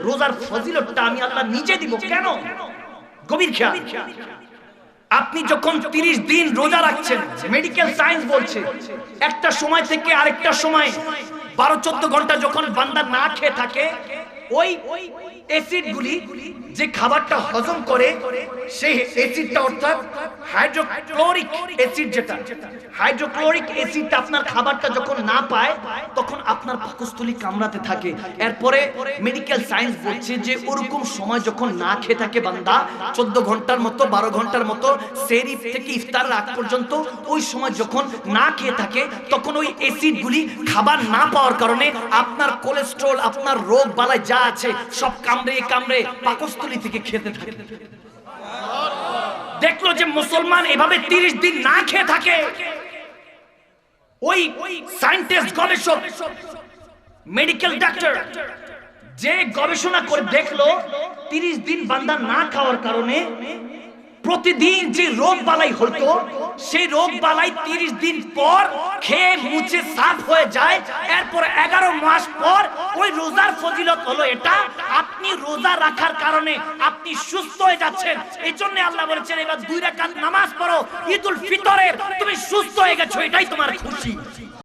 রোজার ফজিলতটা আমি আল্লাহ নিজে দিব। কেন? গভীর খেয়াল। আপনি যখন 30 দিন রোজা রাখছেন, মেডিকেল সায়েন্স বলছে একটা সময় থেকে আরেকটা সময় 12-14 ঘন্টা যখন বান্দা না খেয়ে থাকে, ওই অ্যাসিডগুলি যে খাবারটা হজম করে, সেই অ্যাসিডটা অর্থাৎ হাইড্রোক্লোরিক অ্যাসিড, যেটা হাইড্রোক্লোরিক অ্যাসিডটা আপনার খাবারটা যখন না পায় তখন আপনার পাকস্থলী কামড়াতে থাকে। এরপরে মেডিকেল সায়েন্স বলছে যে ওরকম সময় যখন না খেয়ে থাকে বান্দা 14 ঘন্টার মতো 12 ঘন্টার মতো সেহরি থেকে ইফতারের আগ পর্যন্ত, ওই সময় যখন না খেয়ে থাকে তখন ওই অ্যাসিডগুলি খাবার না পাওয়ার কারণে আপনার কোলেস্টেরল, আপনার রোগ বালাই যা আছে সব কামড়ে কামড়ে পাকস্থলী থেকে খেতে থাকে। দেখলো যে মুসলমান এভাবে 30 দিন না খেয়ে থাকে, ওই সায়েন্টিস্ট, গবেষক, মেডিকেল ডাক্তার যে গবেষণা করে দেখলো 30 দিন বান্দা না খাওয়ার কারণে প্রতিদিন যে রোগ বালাই হতো, সেই রোগ বালাই 30 দিন পর খেয়ে মুছে সাফ হয়ে যায়। এরপর 11 মাস পর ওই রোজার ফজিলত হলো এটা, আপনি রোজা রাখার কারণে আপনি সুস্থ হয়ে যাচ্ছেন। এই জন্য আল্লাহ বলেছেন এবার 2 রাকাত নামাজ পড়ো ঈদুল ফিতরের, তুমি সুস্থ হয়ে গেছো, এটাই তোমার খুশি।